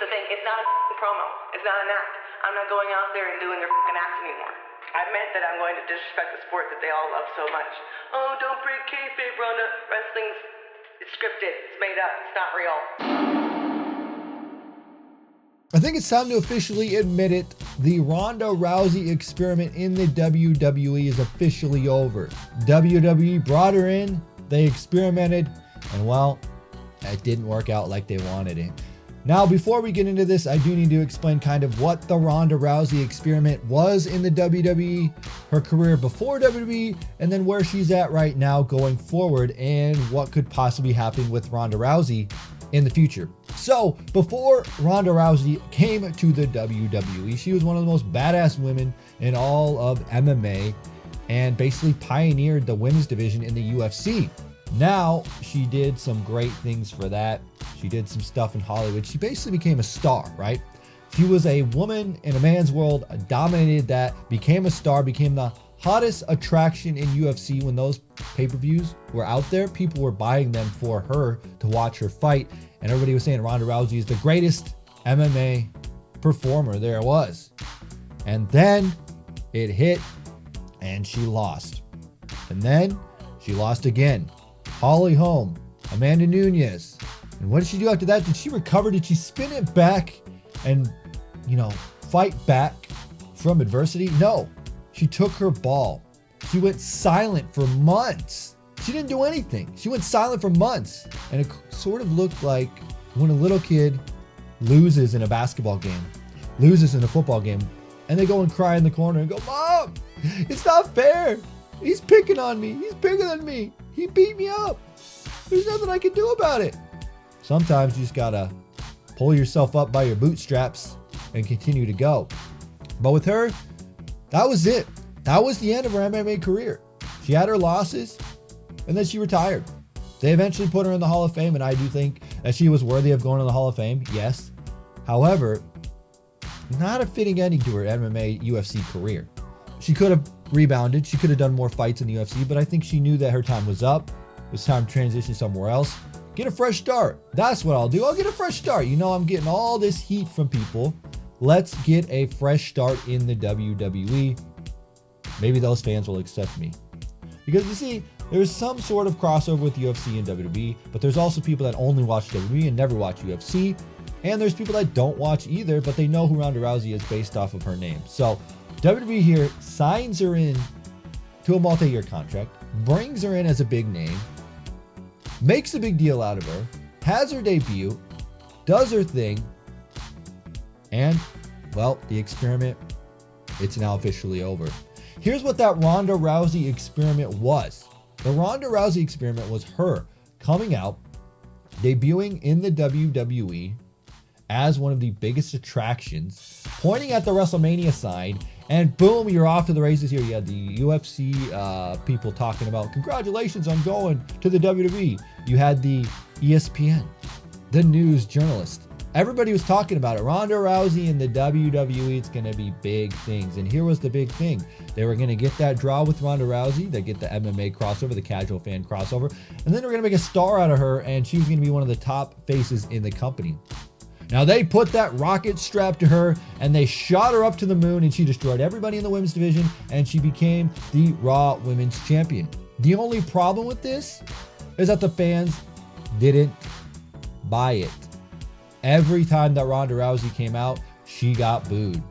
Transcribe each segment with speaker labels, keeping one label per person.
Speaker 1: the thing. It's not a promo. It's not an act. I'm not going out there and doing their act anymore. I meant that I'm going to disrespect the sport that they all love so much. Oh, don't break kayfabe, Ronda. Wrestling's it's scripted. It's made up. It's not real.
Speaker 2: I think it's time to officially admit it. The Ronda Rousey experiment in the WWE is officially over. WWE brought her in, they experimented, and well, it didn't work out like they wanted it. Now, before we get into this, I do need to explain kind of what the Ronda Rousey experiment was in the WWE, her career before WWE, and then where she's at right now going forward, and what could possibly happen with Ronda Rousey in the future. So, before Ronda Rousey came to the WWE, she was one of the most badass women in all of MMA and basically pioneered the women's division in the UFC. Now, she did some great things for that. She did some stuff in Hollywood. She basically became a star, right? She was a woman in a man's world, dominated that, became a star, became the hottest attraction in UFC when those pay-per-views were out there. People were buying them for her to watch her fight. And everybody was saying Ronda Rousey is the greatest MMA performer there was. And then it hit and she lost. And then she lost again. Holly Holm, Amanda Nunes. And what did she do after that? Did she recover? Did she spin it back and, fight back from adversity? No. She took her ball. She went silent for months. She didn't do anything. She went silent for months. And it sort of looked like when a little kid loses in a basketball game, loses in a football game, and they go and cry in the corner and go, "Mom, it's not fair. He's picking on me. He's bigger than me. He beat me up. There's nothing I can do about it." Sometimes you just gotta pull yourself up by your bootstraps and continue to go. But with her, that was it. That was the end of her MMA career. She had her losses and then she retired. They eventually put her in the Hall of Fame, and I do think that she was worthy of going to the Hall of Fame, yes. However, not a fitting ending to her MMA UFC career. She could have rebounded. She could have done more fights in the UFC, but I think she knew that her time was up. It was time to transition somewhere else. Get a fresh start. That's what I'll do. I'll get a fresh start. I'm getting all this heat from people. Let's get a fresh start in the WWE. Maybe those fans will accept me. Because you see, there's some sort of crossover with UFC and WWE, but there's also people that only watch WWE and never watch UFC. And there's people that don't watch either, but they know who Ronda Rousey is based off of her name. So WWE here signs her in to a multi-year contract, brings her in as a big name, makes a big deal out of her, has her debut, does her thing, and, well, the experiment, it's now officially over. Here's what that Ronda Rousey experiment was. The Ronda Rousey experiment was her coming out, debuting in the WWE as one of the biggest attractions, pointing at the WrestleMania sign, and boom, you're off to the races here. You had the UFC people talking about, congratulations on going to the WWE. You had the ESPN, the news journalist. Everybody was talking about it. Ronda Rousey in the WWE, it's going to be big things. And here was the big thing. They were going to get that draw with Ronda Rousey. They get the MMA crossover, the casual fan crossover. And then they were going to make a star out of her, and she was going to be one of the top faces in the company. Now, they put that rocket strap to her, and they shot her up to the moon, and she destroyed everybody in the women's division, and she became the Raw Women's Champion. The only problem with this is that the fans didn't buy it. Every time that Ronda Rousey came out, she got booed.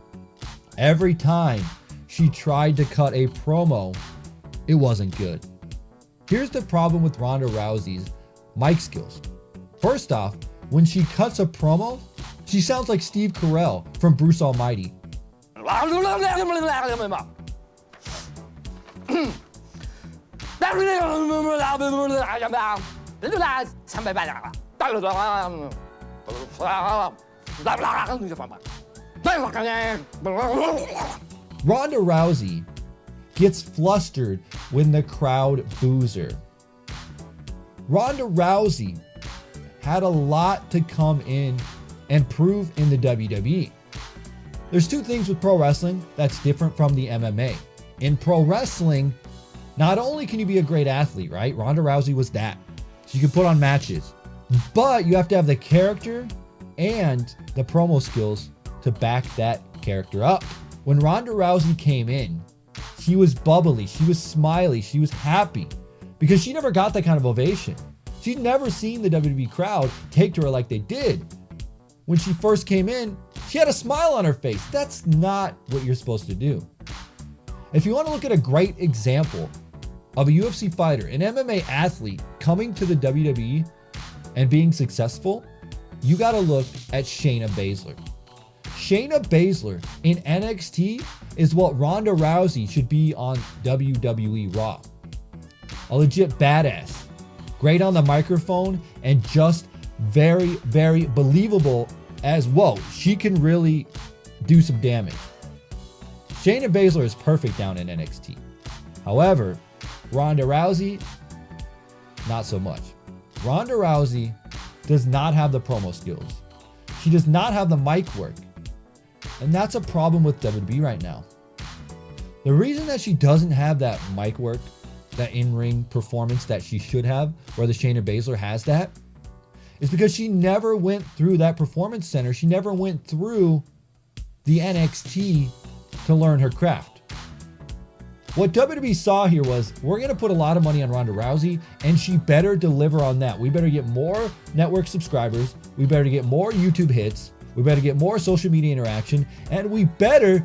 Speaker 2: Every time she tried to cut a promo, it wasn't good. Here's the problem with Ronda Rousey's mic skills. First off, when she cuts a promo, she sounds like Steve Carell from Bruce Almighty. Ronda Rousey gets flustered when the crowd boos her. Ronda Rousey had a lot to come in and prove in the WWE. There's two things with pro wrestling that's different from the MMA. In pro wrestling, not only can you be a great athlete, right? Ronda Rousey was that. She could put on matches. But you have to have the character and the promo skills to back that character up. When Ronda Rousey came in, she was bubbly, she was smiley, she was happy because she never got that kind of ovation. She'd never seen the WWE crowd take to her like they did. When she first came in, she had a smile on her face. That's not what you're supposed to do. If you want to look at a great example of a UFC fighter, an MMA athlete coming to the WWE and being successful, you got to look at Shayna Baszler. Shayna Baszler in NXT is what Ronda Rousey should be on WWE Raw. A legit badass, great on the microphone, and just very, very believable as, whoa, she can really do some damage. Shayna Baszler is perfect down in NXT. However, Ronda Rousey, not so much. Ronda Rousey does not have the promo skills. She does not have the mic work. And that's a problem with WWE right now. The reason that she doesn't have that mic work, that in-ring performance that she should have, where the Shayna Baszler has that, is because she never went through that performance center. She never went through the NXT to learn her craft. What WWE saw here was, we're going to put a lot of money on Ronda Rousey, and she better deliver on that. We better get more network subscribers. We better get more YouTube hits. We better get more social media interaction. And we better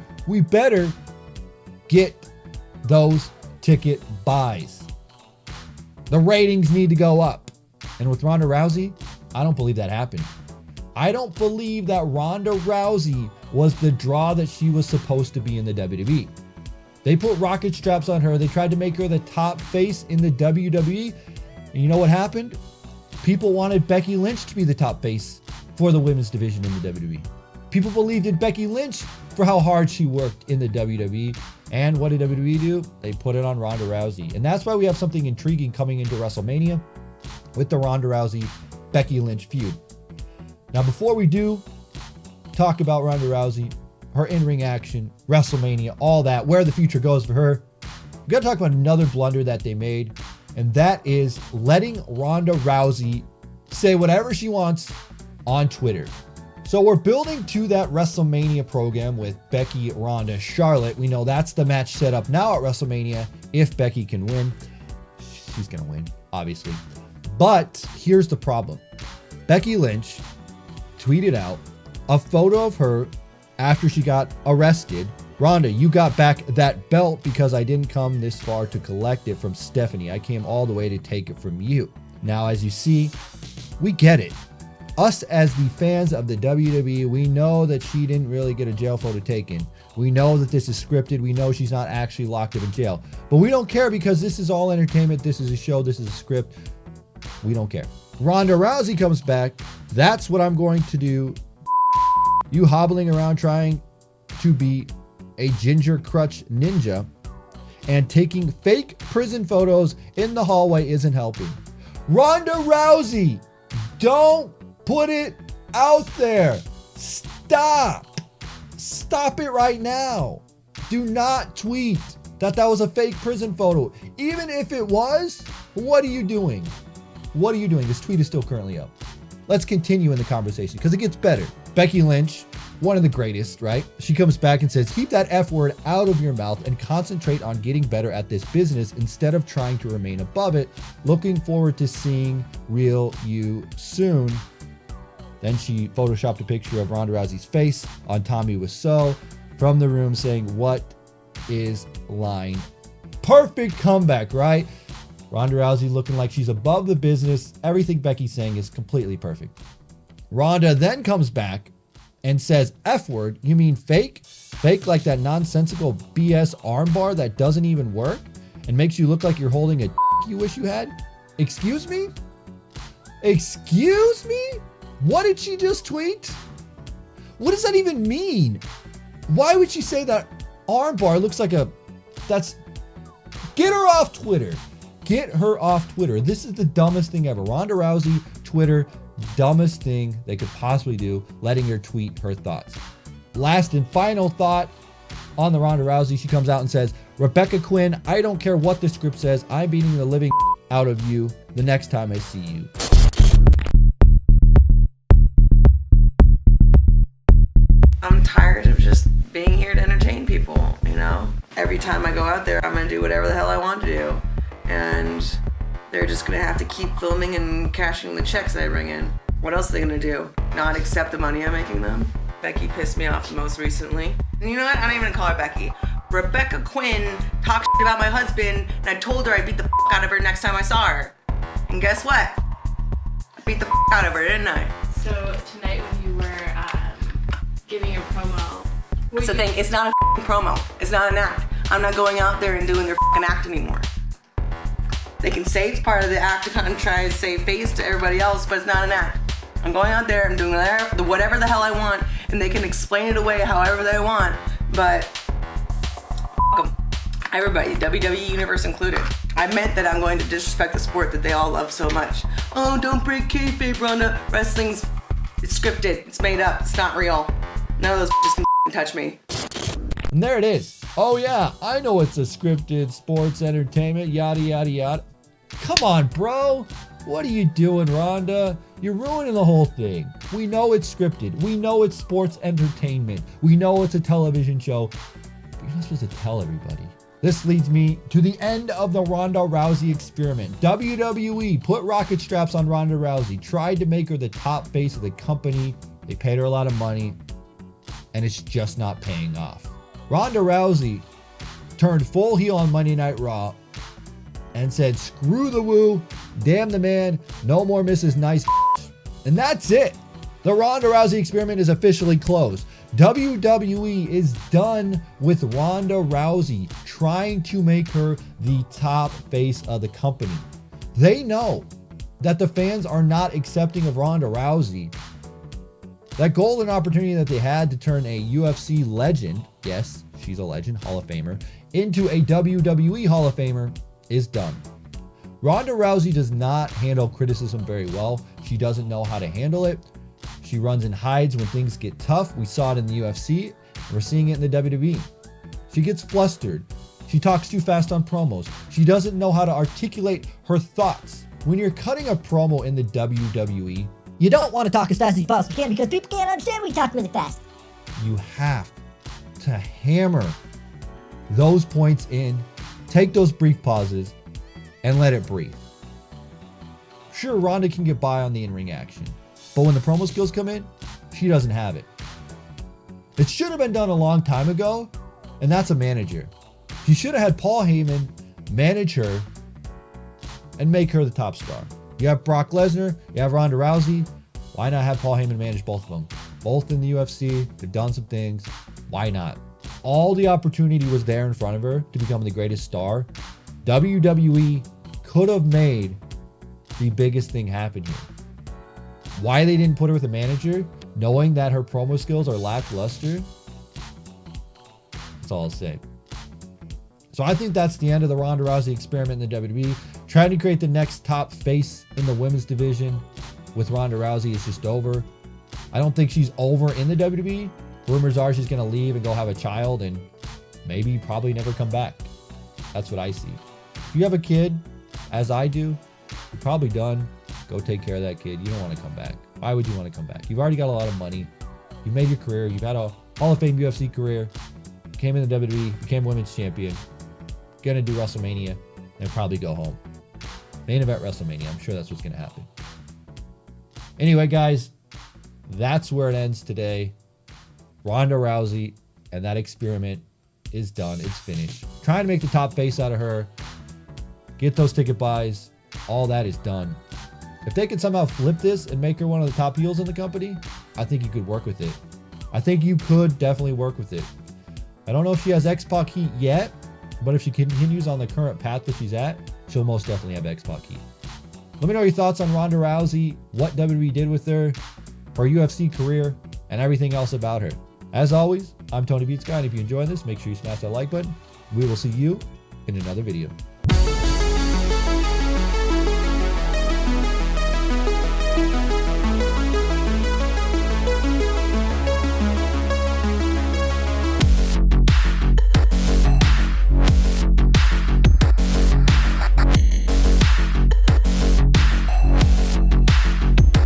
Speaker 2: get those ticket buys. The ratings need to go up. And with Ronda Rousey, I don't believe that happened. I don't believe that Ronda Rousey was the draw that she was supposed to be in the WWE. They put rocket straps on her. They tried to make her the top face in the WWE. And you know what happened? People wanted Becky Lynch to be the top face for the women's division in the WWE. People believed in Becky Lynch for how hard she worked in the WWE. And what did WWE do? They put it on Ronda Rousey. And that's why we have something intriguing coming into WrestleMania with the Ronda Rousey Becky Lynch feud. Now, before we do talk about Ronda Rousey, her in-ring action, WrestleMania, all that, where the future goes for her, we got to talk about another blunder that they made, and that is letting Ronda Rousey say whatever she wants on Twitter. So we're building to that WrestleMania program with Becky, Ronda, Charlotte. We know that's the match set up now at WrestleMania. If Becky can win, she's going to win, obviously. But here's the problem. Becky Lynch tweeted out a photo of her after she got arrested. Ronda, you got back that belt because I didn't come this far to collect it from Stephanie. I came all the way to take it from you. Now, as you see, we get it. Us as the fans of the WWE, we know that she didn't really get a jail photo taken. We know that this is scripted. We know she's not actually locked up in jail. But we don't care because this is all entertainment. This is a show. This is a script. We don't care. Ronda Rousey comes back. That's what I'm going to do. You hobbling around trying to be a ginger crutch ninja and taking fake prison photos in the hallway isn't helping. Ronda Rousey, don't put it out there. Stop. Stop it right now. Do not tweet that was a fake prison photo. Even if it was, what are you doing? What are you doing? This tweet is still currently up. Let's continue in the conversation because it gets better. Becky Lynch, one of the greatest, right? She comes back and says, keep that F word out of your mouth and concentrate on getting better at this business instead of trying to remain above it. Looking forward to seeing real you soon. Then she photoshopped a picture of Ronda Rousey's face on Tommy Wiseau from the room saying, what is line? Perfect comeback, right? Ronda Rousey looking like she's above the business. Everything Becky's saying is completely perfect. Ronda then comes back and says, F word, you mean fake? Fake like that nonsensical BS armbar that doesn't even work and makes you look like you're holding a you wish you had? Excuse me? Excuse me? What did she just tweet? What does that even mean? Why would she say that armbar looks like get her off Twitter. Get her off Twitter. This is the dumbest thing ever. Ronda Rousey, Twitter, dumbest thing they could possibly do, letting her tweet her thoughts. Last and final thought on the Ronda Rousey, she comes out and says, Rebbeca Quinn, I don't care what the script says. I'm beating the living out of you the next time I see you.
Speaker 1: every time I go out there, I'm gonna do whatever the hell I want to do. And they're just gonna have to keep filming and cashing the checks that I bring in. What else are they gonna do? Not accept the money I'm making them? Becky pissed me off the most recently. And you know what? I'm not even gonna call her Becky. Rebbeca Quinn talked shit about my husband, and I told her I'd beat the out of her next time I saw her. And guess what? I beat the out of her, didn't I?
Speaker 3: So tonight when you were giving your promo,
Speaker 1: that's the thing, it's not a promo. It's not an act. I'm not going out there and doing their act anymore. They can say it's part of the act to kind of try to save face to everybody else, but it's not an act. I'm going out there, I'm doing whatever the hell I want, and they can explain it away however they want, but them. Everybody, WWE Universe included. I meant that I'm going to disrespect the sport that they all love so much. Oh, don't break kayfabe, Ronda. Wrestling's, it's scripted, it's made up, it's not real. None of those just can touch me.
Speaker 2: And there it is. Oh yeah, I know it's a scripted sports entertainment, yada yada yada. Come on, bro. What are you doing, Ronda? You're ruining the whole thing. We know it's scripted. We know it's sports entertainment. We know it's a television show. But you're not supposed to tell everybody. This leads me to the end of the Ronda Rousey experiment. WWE put rocket straps on Ronda Rousey, tried to make her the top face of the company. They paid her a lot of money, and it's just not paying off. Ronda Rousey turned full heel on Monday Night Raw and said, screw the woo, damn the man, no more Mrs. Nice. And that's it. The Ronda Rousey experiment is officially closed. WWE is done with Ronda Rousey trying to make her the top face of the company. They know that the fans are not accepting of Ronda Rousey. That golden opportunity that they had to turn a UFC legend, yes, she's a legend, Hall of Famer, into a WWE Hall of Famer is done. Ronda Rousey does not handle criticism very well. She doesn't know how to handle it. She runs and hides when things get tough. We saw it in the UFC. We're seeing it in the WWE. She gets flustered. She talks too fast on promos. She doesn't know how to articulate her thoughts. When you're cutting a promo in the WWE,
Speaker 4: you don't want to talk as fast as you possibly can because people can't understand when you talk really fast.
Speaker 2: You have to hammer those points in, take those brief pauses, and let it breathe. Sure, Ronda can get by on the in-ring action, but when the promo skills come in, she doesn't have it. It should have been done a long time ago, and that's a manager. She should have had Paul Heyman manage her and make her the top star. You have Brock Lesnar, you have Ronda Rousey. Why not have Paul Heyman manage both of them? Both in the UFC, they've done some things. Why not? All the opportunity was there in front of her to become the greatest star. WWE could have made the biggest thing happen here. Why they didn't put her with a manager, knowing that her promo skills are lackluster, that's all I'll say. So I think that's the end of the Ronda Rousey experiment in the WWE. Trying to create the next top face in the women's division with Ronda Rousey is just over. I don't think she's over in the WWE. Rumors are she's going to leave and go have a child and maybe probably never come back. That's what I see. If you have a kid, as I do, you're probably done. Go take care of that kid. You don't want to come back. Why would you want to come back? You've already got a lot of money. You've made your career. You've had a Hall of Fame UFC career. You came in the WWE, became women's champion. Gonna do WrestleMania and probably go home. Main event WrestleMania. I'm sure that's what's gonna happen. Anyway, guys, that's where it ends today. Ronda Rousey and that experiment is done. It's finished. Trying to make the top face out of her. Get those ticket buys. All that is done. If they could somehow flip this and make her one of the top heels in the company, I think you could work with it. I think you could definitely work with it. I don't know if she has X-Pac heat yet, but if she continues on the current path that she's at, she'll most definitely have X-Pac heat. Let me know your thoughts on Ronda Rousey, what WWE did with her UFC career, and everything else about her. As always, I'm TonyPizzaGuy, and if you enjoyed this, make sure you smash that like button. We will see you in another video.